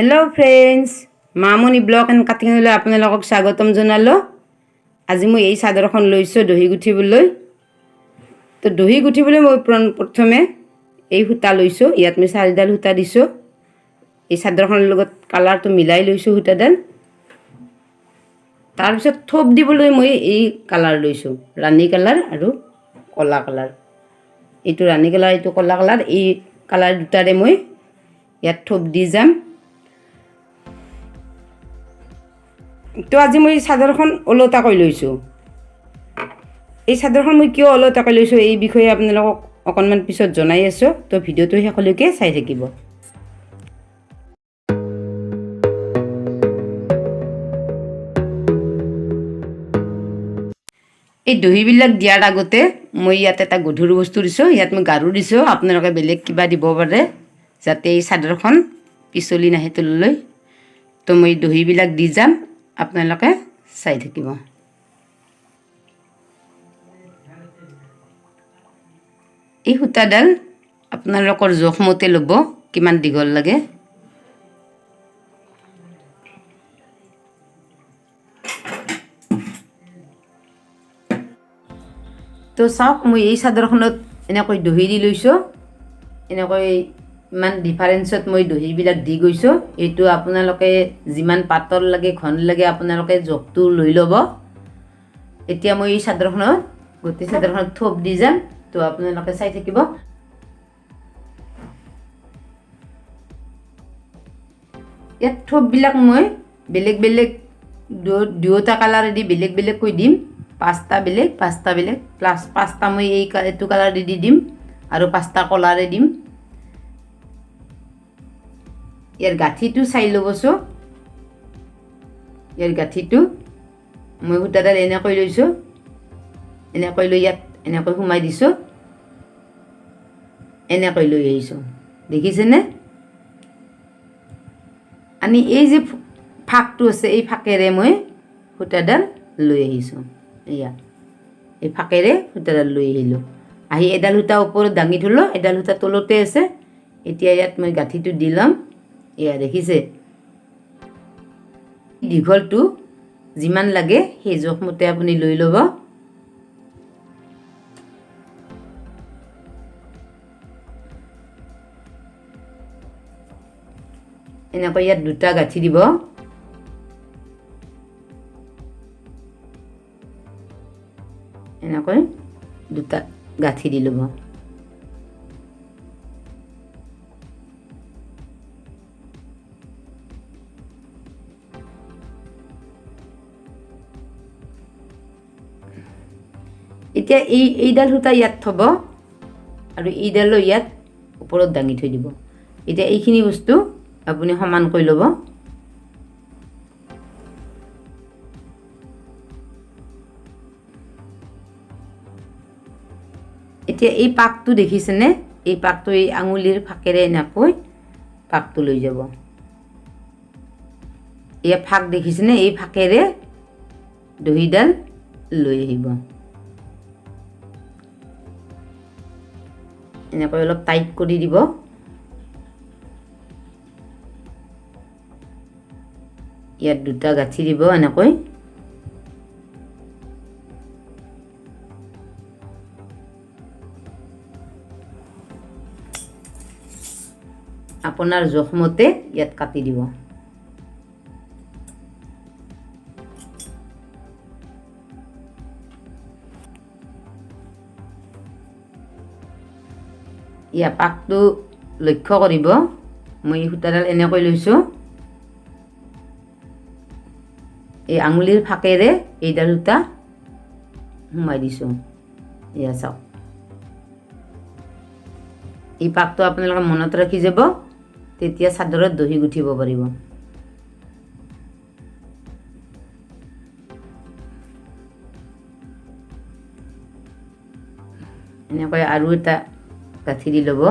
Hello' friends, Mamoni blog and কাটিঙলৈ আপোনালোকক স্বাগতম জনালোঁ। আজি মই এই চাদৰখন লৈছোঁ দহি গুঠিবলৈ। তো দহি গুঠিবলৈ মই প্ৰথমে এই সূতা লৈছোঁ। ইয়াত মই 4ডাল সূতা দিছোঁ। এই চাদৰখনৰ লগত কালাৰটো মিলাই লৈছোঁ সূতাডাল। তাৰপিছত থোপ দিবলৈ মই এই কালাৰ লৈছোঁ, ৰাণী কালাৰ আৰু ক'লা কালাৰ। এইটো ৰাণী কালাৰ, এইটো ক'লা কালাৰ। এই কালাৰ দুটাৰে মই ইয়াত থোপ দি যাম। তো আজি মই চাদৰখন ওলোটাকৈ লৈছোঁ। এই চাদৰখন মই কিয় ওলোটাকৈ লৈছোঁ এই বিষয়ে আপোনালোকক অকণমান পিছত জনাই আছোঁ। তো ভিডিঅ'টো শেষলৈকে চাই থাকিব। এই দহিবিলাক দিয়াৰ আগতে মই ইয়াত এটা গধুৰ বস্তু দিছোঁ। ইয়াত মই গাৰু দিছোঁ। আপোনালোকে বেলেগ কিবা দিব পাৰে যাতে এই চাদৰখন পিছলি নাহে তললৈ। তো মই দহিবিলাক দি যাম, আপোনালোকে চাই থাকিব। এই সূতাডাল আপোনালোকৰ জোখমতে ল'ব, কিমান দীঘল লাগে। তো চাওক, মই এই চাদৰখনত এনেকৈ দহি দি লৈছোঁ। এনেকৈ ইমান ডিফাৰেঞ্চত মই দহিবিলাক দি গৈছোঁ। এইটো আপোনালোকে যিমান পাতল লাগে ঘন লাগে আপোনালোকে জোখটো লৈ ল'ব। এতিয়া মই এই চাদৰখনত গোটেই চাদৰখনত থোপ দি যাম। তো আপোনালোকে চাই থাকিব। ইয়াত থোপবিলাক মই বেলেগ বেলেগ দুয়োটা কালাৰেদি বেলেগ বেলেগকৈ দিম। পাঁচটা বেলেগ প্লাছ পাঁচটা মই এইটো কালাৰেদি দি দিম আৰু পাঁচটা কলাৰে দিম। ইয়াৰ গাঁঠিটো চাই ল'বচোন। ইয়াৰ গাঁঠিটো মই সূতাডাল এনেকৈ লৈছোঁ। এনেকৈ লৈ ইয়াত এনেকৈ সোমাই দিছোঁ, এনেকৈ লৈ আহিছোঁ। দেখিছেনে? আনি এই যে ফাঁকটো আছে এই ফাঁকেৰে মই সূতাডাল লৈ আহিছোঁ। এয়া এই ফাঁকেৰে সূতাডাল লৈ আহিলোঁ। আহি এডাল সূতা ওপৰত দাঙি থ'লোঁ, এডাল সূতা তলতে আছে। এতিয়া ইয়াত মই গাঁঠিটো দি ল'ম। এয়া দেখিছে? দীঘলটো যিমান লাগে সেই জোখমতে আপুনি লৈ ল'ব। এনেকৈ ইয়াত দুটা গাঁঠি দিব। এনেকৈ দুটা গাঁঠি দি ল'ব। এতিয়া এইডাল সূতা ইয়াত থ'ব আৰু এইডালো ইয়াত ওপৰত দাঙি থৈ দিব। এতিয়া এইখিনি বস্তু আপুনি সমানকৈ ল'ব। এতিয়া এই পাকটো দেখিছেনে? এই পাকটো এই আঙুলিৰ ফাকেৰে এনেকৈ পাকটো লৈ যাব। এয়া ফাক দেখিছেনে? এই ফাকেৰে দহিডাল লৈ আহিব। এনেকৈ অলপ টাইট কৰি দিব। ইয়াত দুটা গাঁঠি দিব এনেকৈ। আপোনাৰ জোখমতে ইয়াত কাটি দিব। ইয়াৰ পাকটো লক্ষ্য কৰিব। মই সূতাডাল এনেকৈ লৈছোঁ। এই আঙুলিৰ ফাকেৰে এইডাল সূতা সোমাই দিছোঁ। এয়া চাওক, এই পাকটো আপোনালোকে মনত ৰাখি যাব, তেতিয়া চাদৰত দহি গুঠিব পাৰিব। এনেকৈ আৰু এটা গাঁঠি দি ল'ব।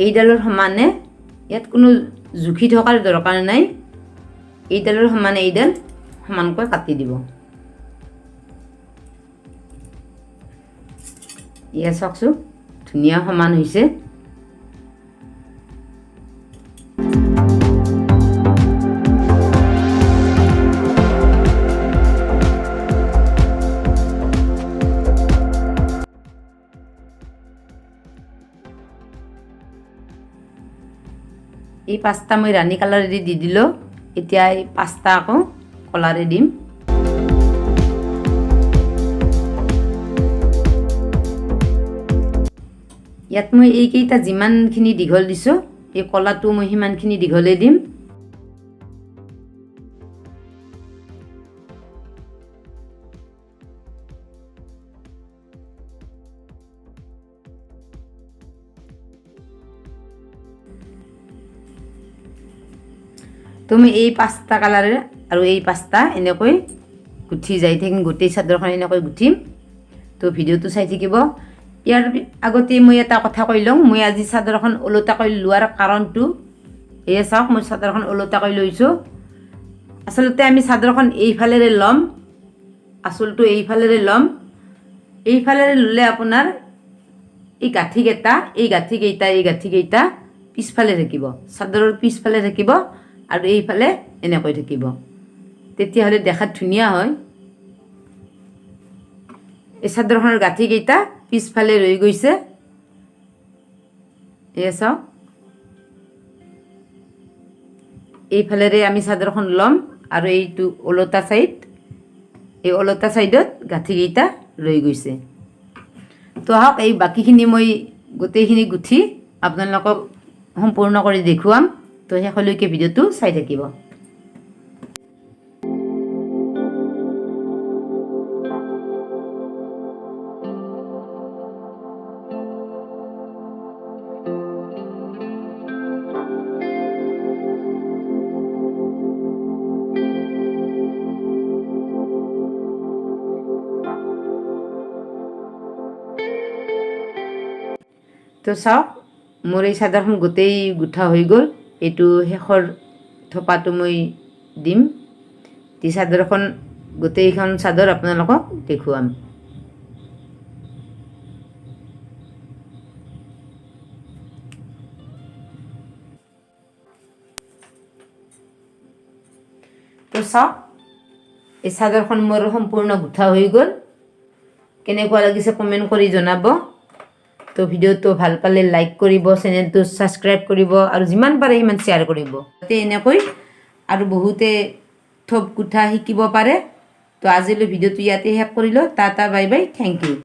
এইডালৰ সমানে, ইয়াত কোনো জুখি থকাৰ দৰকাৰ নাই, এইডালৰ সমানে এইডাল সমানকৈ কাটি দিব। এয়া চাওকচোন ধুনীয়া সমান হৈছে। এই পাঁচটা মই ৰাণী কালাৰেদি দি দিলোঁ। এতিয়া এই পাঁচটা আকৌ কলাৰে দিম। ইয়াত মই এইকেইটা যিমানখিনি দীঘল দিছোঁ, এই কলাটো মই সিমানখিনি দীঘলে দিম। তুমি এই পাঁচটা কালাৰে আৰু এই পাঁচটা এনেকৈ গুঠি যাই থাকিম, গোটেই চাদৰখন এনেকৈ গুঠিম। তো ভিডিঅ'টো চাই থাকিব। ইয়াৰ আগতে মই এটা কথা কৈ লওঁ, মই আজি চাদৰখন ওলোটাকৈ লোৱাৰ কাৰণটো এয়ে চাওক, মই চাদৰখন ওলোটাকৈ লৈছোঁ। আচলতে আমি চাদৰখন এইফালেৰে ল'ম, আচলটো এইফালেৰে ল'ম। এইফালেৰে ল'লে আপোনাৰ এই গাঁঠিকেইটা পিছফালে থাকিব, চাদৰৰ পিছফালে থাকিব আৰু এইফালে এনেকৈ থাকিব, তেতিয়াহ'লে দেখাত ধুনীয়া হয়। এই চাদৰখনৰ গাঁঠিকেইটা পিছফালে ৰৈ গৈছে, এয়া চাওক। এইফালেৰে আমি চাদৰখন ল'ম আৰু এইটো ওলোটা চাইড, এই ওলোটা চাইডত গাঁঠিকেইটা ৰৈ গৈছে। তো আহক এই বাকীখিনি মই গোটেইখিনি গুঠি আপোনালোকক সম্পূৰ্ণ কৰি দেখুৱাম। তো শেষলৈকে ভিডিঅ'টো চাই থাকিব। তো চাওক মোৰ এই চাদৰখন গোটেই গুঠা হৈ গ'ল। এইটো শেষৰ থোপাটো মই দিম, দি চাদৰখন গোটেইখন চাদৰ আপোনালোকক দেখুৱাম। তো চাওক এই চাদৰখন মোৰ সম্পূৰ্ণ গুঠা হৈ গ'ল। কেনেকুৱা লাগিছে কমেণ্ট কৰি জনাব। তো ভিডিঅ'টো ভাল পালে লাইক কৰিব, চেনেলটো ছাবস্ক্ৰাইব কৰিব আৰু যিমান পাৰে সিমান শ্বেয়াৰ কৰিব, যাতে এনেকৈ আৰু বহুতে থোপ গুঠা শিকিব পাৰে। তো আজিলৈ ভিডিঅ'টো ইয়াতে শেষ কৰিলোঁ। টাটা বাই বাই, থেংক ইউ।